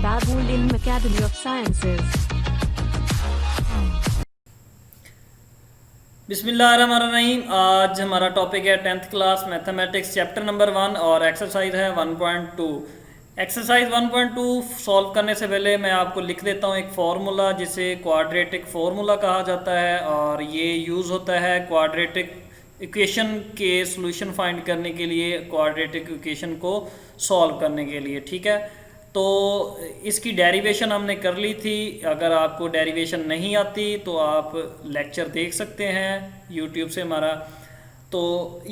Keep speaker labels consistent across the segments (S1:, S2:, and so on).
S1: Babul Ilm Academy of Sciences.
S2: बिस्मिल्लाहिर्रहमानिर्रहीम। आज हमारा टॉपिक है 10th class mathematics chapter number 1 और एक्सरसाइज है 1.2। एक्सरसाइज 1.2 सॉल्व करने से पहले मैं आपको लिख देता हूँ एक फार्मूला जिसे क्वाड्रेटिक फार्मूला कहा जाता है और ये यूज़ होता है क्वाड्रेटिक इक्वेशन के सॉल्यूशन फाइंड करने के लिए, क्वाड्रेटिक इक्वेशन को सॉल्व करने के लिए। ठीक है, तो इसकी डेरिवेशन हमने कर ली थी। अगर आपको डेरिवेशन नहीं आती तो आप लेक्चर देख सकते हैं यूट्यूब से हमारा। तो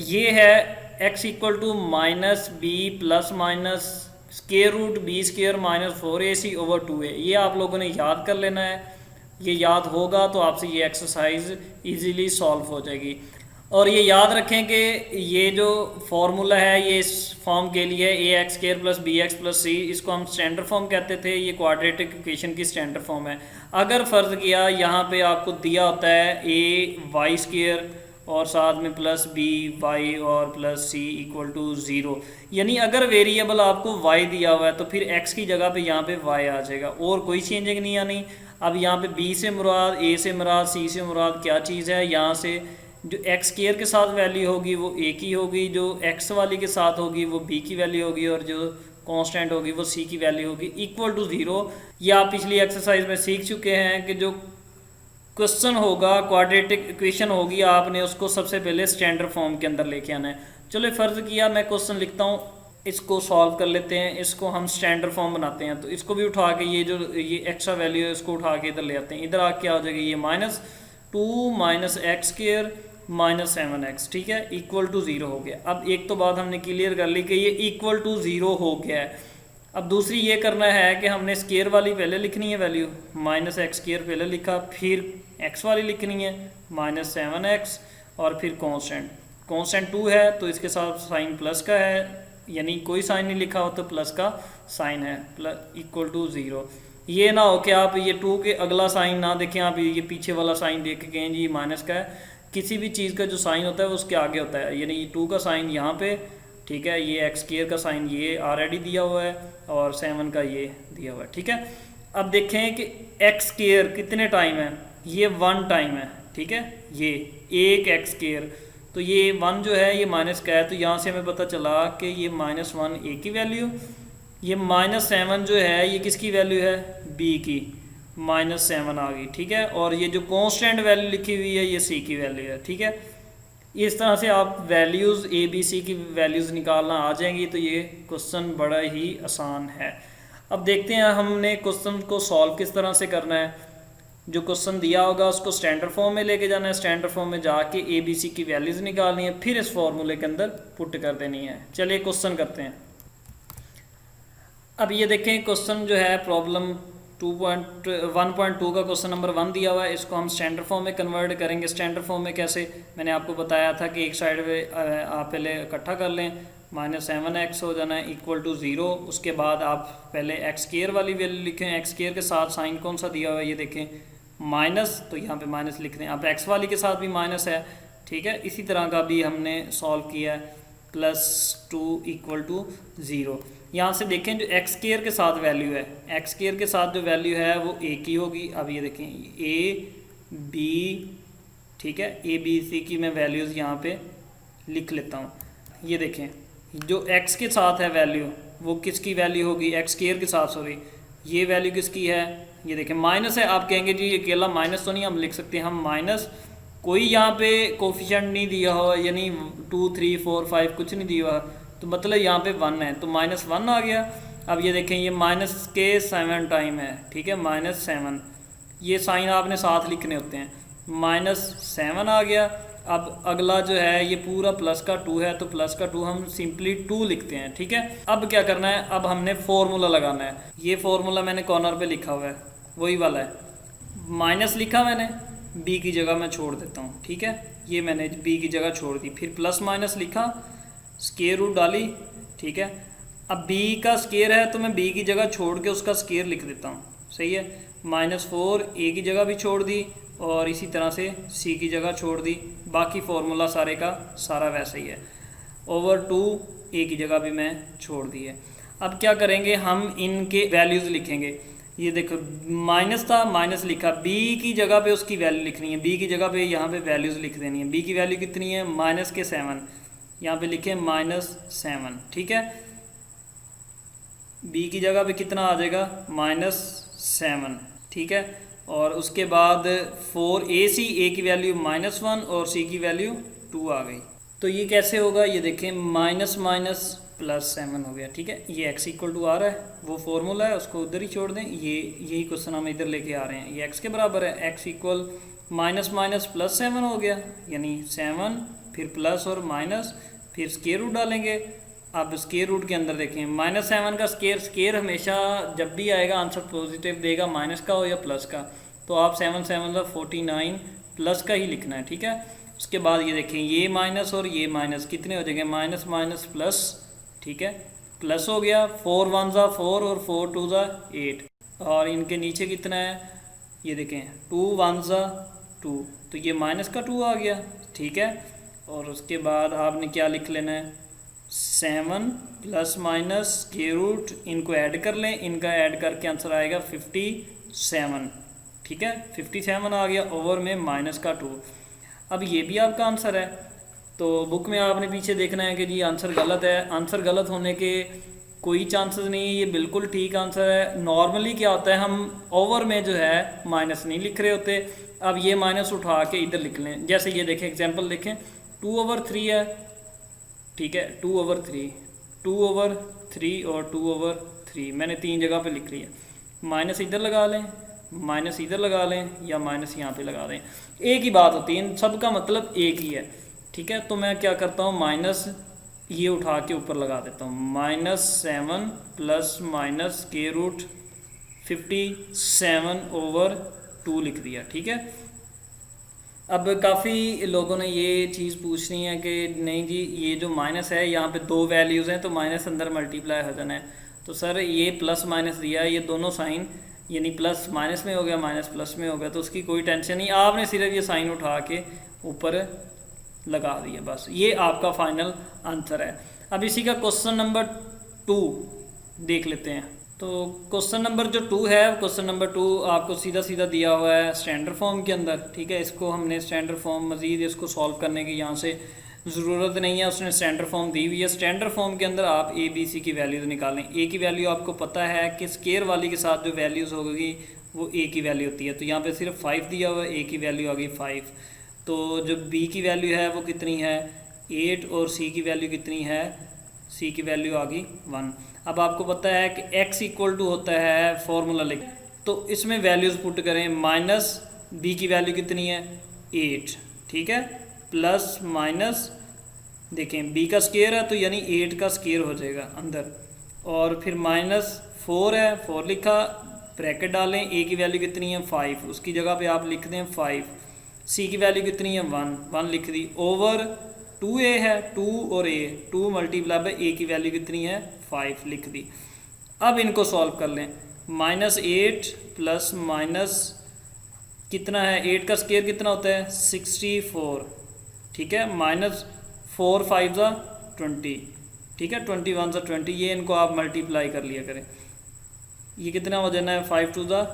S2: ये है x equal to minus b plus minus square root b square minus 4ac over 2a। ये आप लोगों ने याद कर लेना है। ये याद होगा तो आपसे ये एक्सरसाइज इजीली सॉल्व हो जाएगी। और ये याद रखें कि ये जो फार्मूला है ये इस फॉर्म के लिए a x square plus b x plus c, इसको हम स्टैंडर्ड फॉर्म कहते थे। ये क्वाड्रेटिक इक्वेशन की स्टैंडर्ड फॉर्म है। अगर फ़र्ज़ किया यहाँ पे आपको दिया होता है ए वाई स्क्वायर और साथ में प्लस बी वाई और प्लस सी इक्वल टू 0, यानी अगर वेरिएबल आपको वाई दिया हुआ है तो फिर एक्स की जगह पे यहाँ पे वाई आ जाएगा और कोई चेंजिंग नहीं आनी। अब यहाँ पे बी से मुराद, ए से मुराद, सी से मुराद क्या चीज़ है, यहाँ से जो एक्स स्क्वायर के साथ वैल्यू होगी वो ए की होगी, जो एक्स वाली के साथ होगी वो बी की वैल्यू होगी और जो कांस्टेंट होगी वो सी की वैल्यू होगी इक्वल टू 0। ये आप पिछली एक्सरसाइज में सीख चुके हैं कि जो क्वेश्चन होगा, क्वाड्रेटिक इक्वेशन होगी, आपने उसको सबसे पहले स्टैंडर्ड फॉर्म के अंदर लेके आना है। चलो फ़र्ज़ किया मैं क्वेश्चन लिखता हूँ, इसको सॉल्व कर लेते हैं। इसको हम स्टैंडर्ड फॉर्म बनाते हैं। तो इसको भी उठा के ये जो ये एक्स्ट्रा वैल्यू है इसको उठा के इधर ले आते हैं। इधर आके क्या हो जाएगा, ये -2 minus x square minus 7x, ठीक है, इक्वल टू 0 हो गया। अब एक तो बात हमने क्लियर कर ली कि ये इक्वल टू 0 हो गया है। अब दूसरी ये करना है कि हमने स्क्वायर वाली पहले लिखनी है वैल्यू, माइनस एक्स स्क्वायर पहले लिखा, फिर x वाली लिखनी है -7x और फिर कांस्टेंट 2 है तो इसके साथ साइन प्लस का है, यानी कोई साइन नहीं लिखा हो तो प्लस का साइन है, प्लस इक्वल टू 0। ये ना हो कि आप ये 2 के अगला साइन ना देखें, आप ये पीछे वाला साइन देख के कहें जी माइनस का है। किसी भी चीज़ का जो साइन होता है वो उसके आगे होता है, यानी 2 का साइन यहाँ पे, ठीक है, ये एक्स स्क्वायर का साइन ये ऑलरेडी दिया हुआ है और 7 का ये दिया हुआ है। ठीक है, अब देखें कि एक्स स्क्वायर कितने टाइम है, ये 1 टाइम है। ठीक है, ये एक एक्स स्क्वायर, तो ये 1 जो है ये माइनस का है, तो यहाँ से हमें पता चला कि ये -1 ए की वैल्यू, ये -7 जो है ये किसकी वैल्यू है, बी की, -7 आ गई। ठीक है, और ये जो कांस्टेंट वैल्यू लिखी हुई है ये सी की वैल्यू है। ठीक है, इस तरह से आप वैल्यूज़ ए बी सी की वैल्यूज़ निकालना आ जाएंगी, तो ये क्वेश्चन बड़ा ही आसान है। अब देखते हैं हमने क्वेश्चन को सॉल्व किस तरह से करना है। जो क्वेश्चन दिया होगा उसको स्टैंडर्ड फॉर्म में लेके जाना है, स्टैंडर्ड फॉर्म में जाके ए बी सी की वैल्यूज़ निकालनी है, फिर इस फॉर्मूले के अंदर पुट कर देनी है। चलिए क्वेश्चन करते हैं। अब ये देखें क्वेश्चन जो है प्रॉब्लम 1.2 का क्वेश्चन नंबर 1 दिया हुआ है। इसको हम स्टैंडर्ड फॉर्म में कन्वर्ट करेंगे। स्टैंडर्ड फॉर्म में कैसे, मैंने आपको बताया था कि एक साइड पे आप पहले इकट्ठा कर लें, -7x हो जाना है इक्वल टू 0। उसके बाद आप पहले एक्स स्क्वायर वाली वैल्यू लिखें, एक्स स्क्वायर के साथ साइन कौन सा दिया हुआ है ये देखें माइनस, तो यहाँ पे माइनस लिख दें। अब एक्स वाली के साथ भी माइनस है। ठीक है, इसी तरह का भी हमने सॉल्व किया है, +2 इक्वल टू 0। यहाँ से देखें जो एक्स स्क्वायर के साथ वैल्यू है, एक्स स्क्वायर के साथ जो वैल्यू है वो ए की होगी। अब ये देखें ए बी, ठीक है, ए बी सी की मैं वैल्यूज़ यहाँ पे लिख लेता हूँ। ये देखें जो एक्स के साथ है वैल्यू वो किसकी वैल्यू होगी, एक्स स्क्वायर के साथ, सॉरी, ये वैल्यू किसकी है, ये देखें माइनस है। आप कहेंगे जी ये अकेला माइनस तो नहीं, हम लिख सकते हैं हम माइनस, कोई यहाँ पे कोफिशिएंट नहीं दिया हो, यानी 2 3 4 5 कुछ नहीं दिया हुआ, तो मतलब यहाँ पे 1 है तो -1 आ गया। अब ये देखें ये माइनस के 7 टाइम है। ठीक है, -7, ये साइन आपने साथ लिखने होते हैं, -7 आ गया। अब अगला जो है ये पूरा प्लस का 2 है तो प्लस का 2 हम सिंपली 2 लिखते हैं। ठीक है, अब क्या करना है, अब हमने फॉर्मूला लगाना है। ये फॉर्मूला मैंने कॉर्नर पे लिखा हुआ है, वही वाला है, माइनस लिखा मैंने, बी की जगह मैं छोड़ देता हूँ। ठीक है, ये मैंने बी की जगह छोड़ दी, फिर प्लस माइनस लिखा, स्क्वायर रूट डाली। ठीक है, अब बी का स्क्वायर है तो मैं बी की जगह छोड़ के उसका स्क्वायर लिख देता हूँ, सही है। -4 ए की जगह भी छोड़ दी और इसी तरह से सी की जगह छोड़ दी, बाकी फार्मूला सारे का सारा वैसा ही है, ओवर 2 ए की जगह भी मैं छोड़ दी है। अब क्या करेंगे, हम इनके वैल्यूज़ लिखेंगे। ये देखो माइनस था, माइनस लिखा, बी की जगह पे उसकी वैल्यू लिखनी है, बी की जगह पे यहाँ पे वैल्यूज़ लिख देनी है। बी की वैल्यू कितनी है, माइनस के 7, यहाँ पे लिखे -7, ठीक है। बी की जगह पे कितना आ जाएगा, -7, ठीक है। और उसके बाद 4ac, ए की वैल्यू -1 और सी की वैल्यू 2 आ गई। तो ये कैसे होगा, ये देखें माइनस माइनस +7 हो गया, ठीक है। ये x = आ रहा है, वो फॉर्मूला है, उसको उधर ही छोड़ दें। ये यही क्वेश्चन हम इधर लेके आ रहे हैं, ये x के बराबर है, x = -7 हो गया, यानी 7 फिर प्लस और माइनस, फिर स्क्वायर रूट डालेंगे। अब स्क्वायर रूट के अंदर देखें -7 का स्क्वायर हमेशा जब भी आएगा आंसर पॉजिटिव देगा, माइनस का हो या प्लस का। तो आप 7 7 49 प्लस का ही लिखना है, ठीक है। उसके बाद ये देखें ये माइनस और ये माइनस कितने हो जाएंगे, माइनस माइनस प्लस, ठीक है, प्लस हो गया। 4 1 4 और 4 2 8, और इनके नीचे कितना है, ये देखें 2 1 2, तो ये माइनस का 2 आ गया, ठीक है। और उसके बाद आपने क्या लिख लेना है, 7 प्लस माइनस स्क्वायर रूट, इनको ऐड कर लें, इनका ऐड करके आंसर आएगा 57, ठीक है। 57 आ गया, ओवर में माइनस का 2। अब ये भी आपका आंसर है। तो बुक में आपने पीछे देखना है कि जी आंसर गलत है। आंसर गलत होने के कोई चांसेस नहीं है, ये बिल्कुल ठीक आंसर है। नॉर्मली क्या होता है, हम ओवर में जो है माइनस नहीं लिख रहे होते। अब ये माइनस उठा के इधर लिख लें, जैसे ये देखें एग्जांपल देखें, 2/3 है, ठीक है, 2/3, 2/3 और 2/3 मैंने 3 जगह पे लिख लिया। माइनस इधर लगा लें, माइनस इधर लगा लें, या माइनस यहाँ पे लगा दें, एक ही बात होती है, इन सब का मतलब एक ही है, ठीक है। तो मैं क्या करता हूँ, माइनस ये उठा के ऊपर लगा देता हूँ, -7 प्लस माइनस स्क्वायर रूट 57/2 लिख दिया, ठीक है। अब काफ़ी लोगों ने ये चीज़ पूछनी है कि नहीं जी ये जो माइनस है यहाँ पे 2 वैल्यूज़ हैं, तो माइनस अंदर मल्टीप्लाई हो जाना है। तो सर ये प्लस माइनस दिया है, ये दोनों साइन यानी प्लस माइनस में हो गया, माइनस प्लस में हो गया, तो उसकी कोई टेंशन नहीं, आपने सिर्फ ये साइन उठा के ऊपर लगा दिया, बस ये आपका फाइनल आंसर है। अब इसी का क्वेश्चन नंबर 2 देख लेते हैं। तो क्वेश्चन नंबर जो 2 है, क्वेश्चन नंबर 2 आपको सीधा सीधा दिया हुआ है स्टैंडर्ड फॉर्म के अंदर, ठीक है। इसको हमने स्टैंडर्ड फॉर्म मज़ीद इसको सॉल्व करने की यहाँ से ज़रूरत नहीं है, उसने स्टैंडर्ड फॉर्म दी हुई है। स्टैंडर्ड फॉर्म के अंदर आप ए बी सी की वैल्यूज़ निकालें। ए की वैल्यू आपको पता है कि स्क्वायर वाली के साथ जो वैल्यूज़ होगी वो ए की वैल्यू होती है, तो यहाँ पे सिर्फ 5 दिया हुआ है, ए की वैल्यू आ गई 5। तो जो बी की वैल्यू है वो कितनी है, 8, और सी की वैल्यू कितनी है, सी की वैल्यू आ गई 1। अब आपको पता है कि x = होता है, फॉर्मूला लिख, तो इसमें वैल्यूज़ पुट करें, माइनस बी की वैल्यू कितनी है 8, ठीक है, प्लस माइनस देखें बी का स्क्वायर है तो यानी 8 का स्क्वायर हो जाएगा अंदर, और फिर -4 है, 4 लिखा, ब्रैकेट डालें, ए की वैल्यू कितनी है 5, उसकी जगह पे आप लिख दें 5, सी की वैल्यू कितनी है 1 लिख दी, ओवर 2a है, 2 और a, 2 मल्टीप्लाई बाय a की वैल्यू कितनी है 5 लिख दी। अब इनको सॉल्व कर लें, -8 प्लस माइनस कितना है, 8 का स्क्वायर कितना होता है 64, ठीक है, -4 5 20, ठीक है, 21 20, ये इनको आप मल्टीप्लाई कर लिया करें, ये कितना हो जाना है 5 2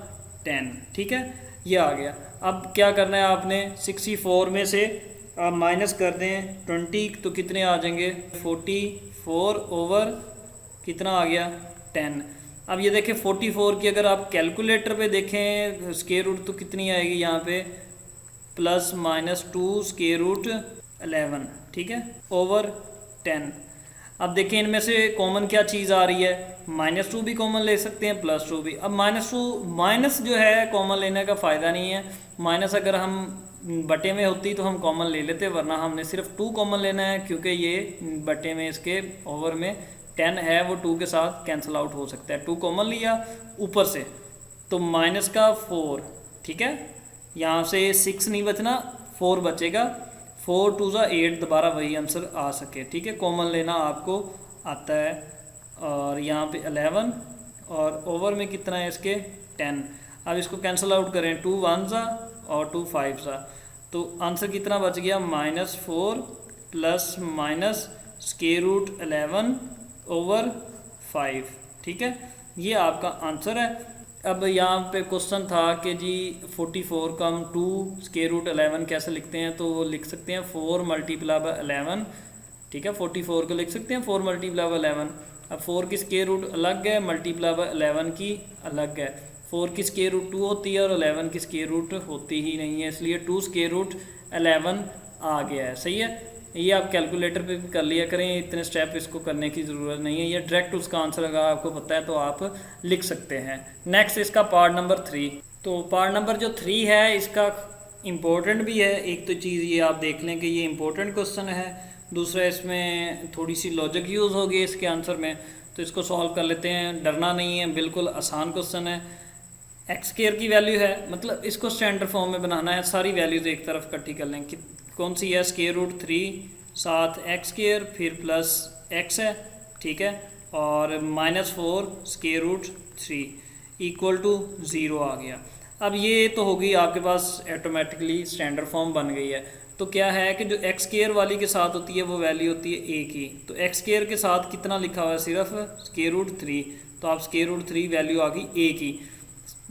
S2: 10, ठीक है, ये आ गया। अब क्या करना है आपने, 64 में से आप माइनस कर दें 20, तो कितने आ जाएंगे 44 ओवर कितना आ गया 10। अब ये देखें 44 की अगर आप कैलकुलेटर पे देखें स्क्वायर रूट तो कितनी आएगी यहाँ पे, +-2 स्क्वायर रूट 11, ठीक है, ओवर 10। अब देखें इनमें से कॉमन क्या चीज़ आ रही है, -2 भी कॉमन ले सकते हैं, +2 भी। अब माइनस जो है कॉमन लेने का फ़ायदा नहीं है, माइनस अगर हम बटे में होती तो हम कॉमन ले लेते, वरना हमने सिर्फ 2 कॉमन लेना है, क्योंकि ये बटे में इसके ओवर में 10 है, वो 2 के साथ कैंसिल आउट हो सकता है। 2 कॉमन लिया ऊपर से, तो -4, ठीक है, यहाँ से 6 नहीं बचना, 4 बचेगा, 4 2 8, दोबारा वही आंसर आ सके, ठीक है, कॉमन लेना आपको आता है। और यहाँ पे 11 और ओवर में कितना है इसके 10। अब इसको कैंसिल आउट करें, 2 1 और 2 5, तो आंसर कितना बच गया, -4 plus minus square root 11 over 5। ठीक है, ये आपका आंसर है। अब यहाँ पे क्वेश्चन था कि जी 44 का हम 2 स्क्वायर रूट 11 कैसे लिखते हैं, तो वो लिख सकते हैं 4 मल्टीप्लाई बाय 11, ठीक है। 44 को लिख सकते हैं 4 मल्टीप्लाई बाय 11। अब 4 की स्क्वायर रूट अलग है, मल्टीप्लाई बाय 11 की अलग है। 4 की स्क्वायर रूट 2 होती है और 11 की स्क्वायर रूट होती ही नहीं है, इसलिए 2 स्क्वायर रूट 11 आ गया है। सही है, ये आप कैलकुलेटर पे भी कर लिया करें, इतने स्टेप इसको करने की ज़रूरत नहीं है, ये डायरेक्ट उसका आंसर अगर आपको पता है तो आप लिख सकते हैं। नेक्स्ट इसका पार्ट नंबर 3। तो पार्ट नंबर जो 3 है इसका इम्पोर्टेंट भी है। एक तो चीज़ ये आप देख लें कि ये इम्पोर्टेंट क्वेश्चन है, दूसरा इसमें थोड़ी सी लॉजिक यूज़ होगी इसके आंसर में, तो इसको सॉल्व कर लेते हैं। डरना नहीं है, बिल्कुल आसान क्वेश्चन है। एक्स स्क्वायर की वैल्यू है, मतलब इसको स्टैंडर्ड फॉर्म में बनाना है, सारी वैल्यूज़ एक तरफ इकट्ठी कर लें कि कौन सी है, स्क्वायर रूट 3 साथ एक्स स्क्वायर फिर प्लस एक्स है, ठीक है, और -4 स्क्वायर रूट 3 इक्वल टू 0 आ गया। अब ये तो होगी आपके पास ऑटोमेटिकली स्टैंडर्ड फॉर्म बन गई है। तो क्या है कि जो एक्स स्क्वायर वाली के साथ होती है वो वैल्यू होती है ए की, तो एक्स स्क्वायर के साथ कितना लिखा हुआ है, सिर्फ स्क्वायर रूट 3, तो आप स्क्वायर रूट 3 वैल्यू आ गई ए की।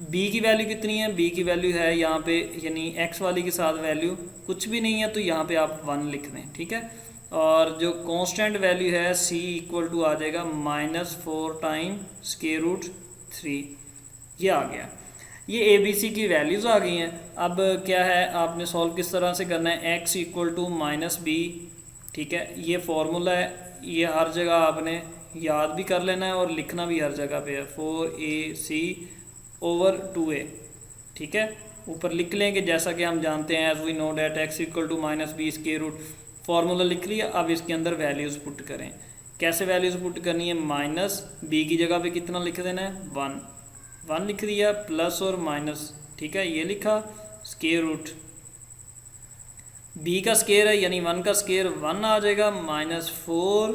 S2: बी की वैल्यू कितनी है, बी की वैल्यू है यहाँ पे, यानी एक्स वाली के साथ वैल्यू कुछ भी नहीं है, तो यहाँ पे आप 1 लिख दें, ठीक है। और जो कांस्टेंट वैल्यू है सी इक्वल टू आ जाएगा -4 टाइम स्क्वायर रूट 3, ये आ गया। ये ए बी सी की वैल्यूज़ आ गई हैं। अब क्या है, आपने सॉल्व किस तरह से करना है, एक्स इक्वल टू -b, ठीक है, ये फार्मूला है, ये हर जगह आपने याद भी कर लेना है और लिखना भी हर जगह पे है, 4ac ओवर 2a, ठीक है, ऊपर लिख लेंगे जैसा कि हम जानते हैं, as we know that x equal to -b square root, formula लिख लिया। अब इसके अंदर वैल्यूज़ पुट करें, कैसे वैल्यूज़ पुट करनी है, -b की जगह पे कितना लिख देना है, 1 लिख दिया, प्लस और माइनस, ठीक है, ये लिखा, स्क्वायर रूट b का स्क्वायर है यानी 1 का स्क्वायर 1 आ जाएगा, -4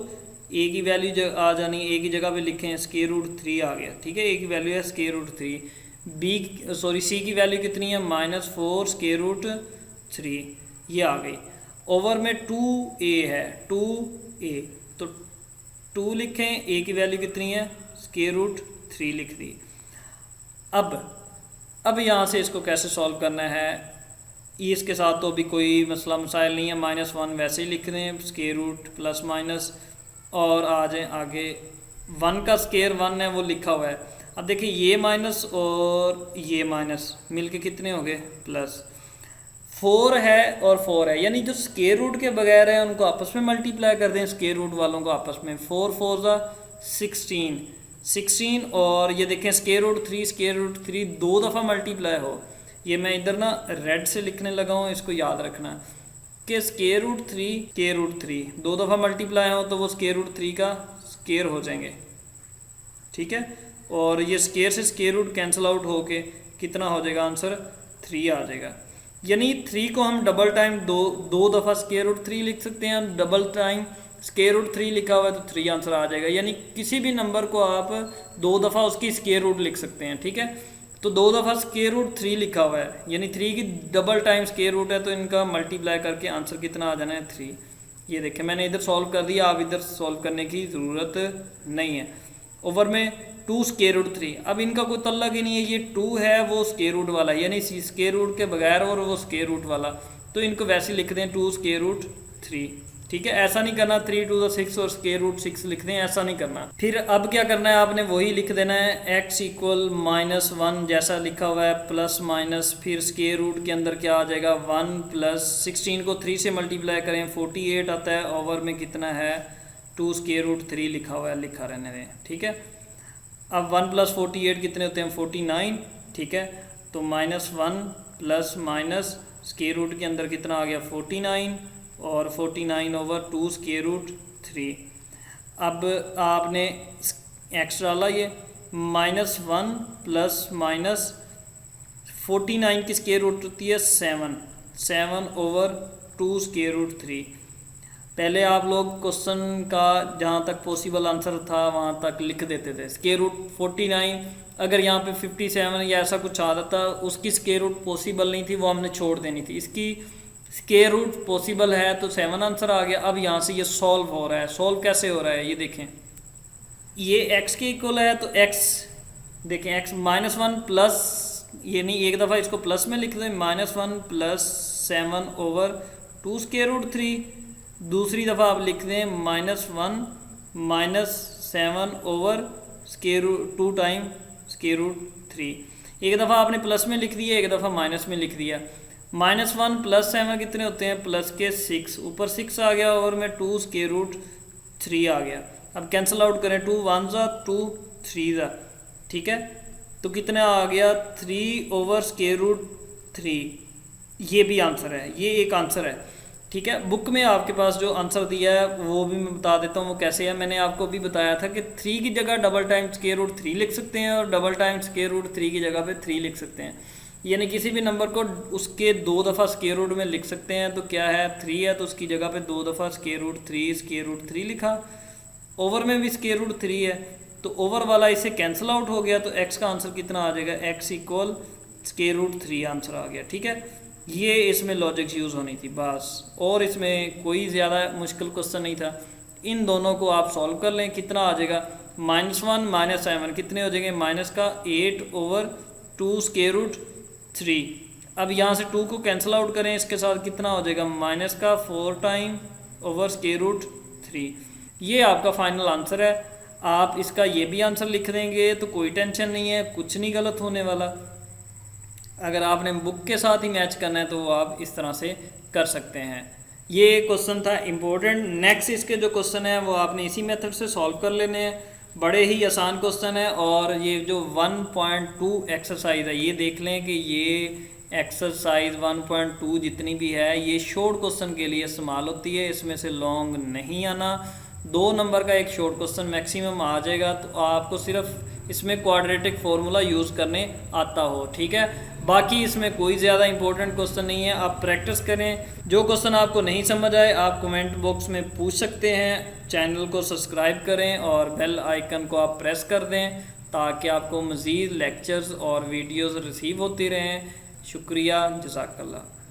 S2: ए की वैल्यू आ जानी, ए की जगह पे लिखें स्क्वायर रूट 3 आ गया, ठीक है, ए की वैल्यू है स्क्वायर रूट 3, सी की वैल्यू कितनी है, -4 स्क्वायर रूट 3, ये आ गई। ओवर में 2a है, 2a, तो 2 लिखें, ए की वैल्यू कितनी है, स्क्वायर रूट 3 लिख दी। अब यहाँ से इसको कैसे सॉल्व करना है, इसके साथ तो अभी कोई मसला मसाइल नहीं है, -1 वैसे ही लिख दें, स्क्वायर रूट प्लस माइनस, और आ जाए आगे 1 का स्क्वायर 1 है वो लिखा हुआ है। अब देखिए ये माइनस और ये माइनस मिलके कितने हो गए, प्लस 4 है और 4 है, यानी जो स्क्वायर रूट के बगैर है उनको आपस में मल्टीप्लाई कर दें, स्क्वायर रूट वालों को आपस में, 4 4 16, और ये देखें स्क्वायर रूट 3 2 दफ़ा मल्टीप्लाई हो, ये मैं इधर ना रेड से लिखने लगा हूँ, इसको याद रखना कि स्क्वायर रूट 3 2 दफ़ा मल्टीप्लाई हो तो वो स्क्वायर रूट 3 का स्क्वायर हो जाएंगे, ठीक है, और ये स्क्वायर से स्क्वायर रूट कैंसिल आउट होके कितना हो जाएगा, आंसर 3 आ जाएगा। यानी 3 को हम डबल टाइम दो दफ़ा स्क्वायर रूट 3 लिख सकते हैं, डबल टाइम स्क्वायर रूट 3 लिखा हुआ है तो 3 आंसर आ जाएगा। यानी किसी भी नंबर को आप 2 दफ़ा उसकी स्क्वायर रूट लिख सकते हैं, ठीक है, तो 2 दफ़ा स्क्वायर रूट 3 लिखा हुआ है, यानी 3 की डबल टाइम स्क्वायर रूट है, तो इनका मल्टीप्लाई करके आंसर कितना आ जाना है, 3। ये देखें मैंने इधर सॉल्व कर दिया, आप इधर सॉल्व करने की ज़रूरत नहीं है। ओवर में 2 स्क्वायर रूट 3, अब इनका कोई तल्लक ही नहीं है, ये 2 है वो स्क्वायर रूट वाला, यानी स्क्वायर रूट के बगैर और वो स्क्वायर रूट वाला, तो इनको वैसे लिख दें 2 स्क्वायर रूट 3, ठीक है, ऐसा नहीं करना 3 2 6 और स्क्वायर रूट 6 लिख दें, ऐसा नहीं करना। फिर अब क्या करना है, आपने वही लिख देना है, x इक्वल -1 जैसा लिखा हुआ है, प्लस माइनस, फिर स्क्वायर रूट के अंदर क्या आ जाएगा, 1 प्लस 16 को 3 से मल्टीप्लाई करें 48 आता है, ओवर में कितना है 2 स्क्वायर रूट 3 लिखा हुआ है, लिखा रहने दें, ठीक है। अब 1 प्लस 48 कितने होते हैं, 49, ठीक है, तो -1 प्लस माइनस स्क्वायर रूट के अंदर कितना आ गया, 49, और 49 ओवर 2 स्क्वायर रूट 3। अब आपने एक्स डाला, ये -1 प्लस माइनस 49 की स्क्वायर रूट होती है 7 ओवर 2 स्क्वायर रूट 3। पहले आप लोग क्वेश्चन का जहाँ तक पॉसिबल आंसर था वहाँ तक लिख देते थे, स्क्वायर रूट 49 अगर यहाँ पे 57 या ऐसा कुछ आ रहा था, उसकी स्क्वायर रूट पॉसिबल नहीं थी, वो हमने छोड़ देनी थी। इसकी स्क्वायर रूट पॉसिबल है तो 7 आंसर आ गया। अब यहाँ से ये सॉल्व हो रहा है, सॉल्व कैसे हो रहा है ये देखें, ये x के इक्वल है तो x देखें x -1 प्लस, ये नहीं एक दफ़ा इसको प्लस में लिख दें, -1 प्लस 7/2 स्क्वायर रूट 3। दूसरी दफ़ा आप लिख दें -1 माइनस 7/2 टाइम स्क्वायर रूट 3। एक दफ़ा आपने प्लस में लिख दिया, एक दफ़ा माइनस में लिख दिया। -1 प्लस 7 कितने होते हैं, प्लस के 6, ऊपर 6 आ गया और में 2 स्क्वायर रूट 3 आ गया। अब कैंसिल आउट करें, 2 1 ज़ा 2 3 ज़ा, ठीक है, तो कितना आ गया 3/स्क्वायर रूट 3। ये भी आंसर है, ये एक आंसर है, ठीक है। बुक में आपके पास जो आंसर दिया है वो भी मैं बता देता हूँ वो कैसे है। मैंने आपको भी बताया था कि 3 की जगह डबल टाइम स्क्वायर रूट 3 लिख सकते हैं और डबल टाइम स्क्वायर रूट 3 की जगह पे 3 लिख सकते हैं। यानी किसी भी नंबर को उसके 2 दफ़ा स्क्वायर रूट में लिख सकते हैं। तो क्या है 3 है तो उसकी जगह पे 2 दफ़ा स्क्वायर रूट 3 लिखा। ओवर में भी स्क्वायर रूट 3 है तो ओवर वाला इससे कैंसिल आउट हो गया, तो x का आंसर कितना आ जाएगा, x equal square root 3 answer आ गया, ठीक है। ये इसमें लॉजिक्स यूज़ होनी थी बस, और इसमें कोई ज़्यादा मुश्किल क्वेश्चन नहीं था। इन दोनों को आप सॉल्व कर लें, कितना आ जाएगा, -1 -7 कितने हो जाएंगे, माइनस का 8/2 स्क्वायर रूट 3। अब यहाँ से 2 को कैंसिल आउट करें, इसके साथ कितना हो जाएगा, माइनस का 4 टाइम ओवर स्क्वायर रूट 3। ये आपका फाइनल आंसर है। आप इसका ये भी आंसर लिख देंगे तो कोई टेंशन नहीं है, कुछ नहीं गलत होने वाला। अगर आपने बुक के साथ ही मैच करना है तो वो आप इस तरह से कर सकते हैं। ये क्वेश्चन था इम्पोर्टेंट। नेक्स्ट इसके जो क्वेश्चन है वो आपने इसी मेथड से सॉल्व कर लेने हैं, बड़े ही आसान क्वेश्चन है। और ये जो 1.2 एक्सरसाइज है ये देख लें कि ये एक्सरसाइज 1.2 जितनी भी है ये शॉर्ट क्वेश्चन के लिए इस्तेमाल होती है, इसमें से लॉन्ग नहीं आना। 2 नंबर का एक शॉर्ट क्वेश्चन मैक्सिमम आ जाएगा, तो आपको सिर्फ इसमें क्वाड्रेटिक फार्मूला यूज़ करने आता हो, ठीक है। बाकी इसमें कोई ज़्यादा इंपॉर्टेंट क्वेश्चन नहीं है, आप प्रैक्टिस करें। जो क्वेश्चन आपको नहीं समझ आए आप कमेंट बॉक्स में पूछ सकते हैं। चैनल को सब्सक्राइब करें और बेल आइकन को आप प्रेस कर दें ताकि आपको मज़ीद लेक्चर्स और वीडियोज़ रिसीव होती रहें। शुक्रिया, जज़ाकल्लाह।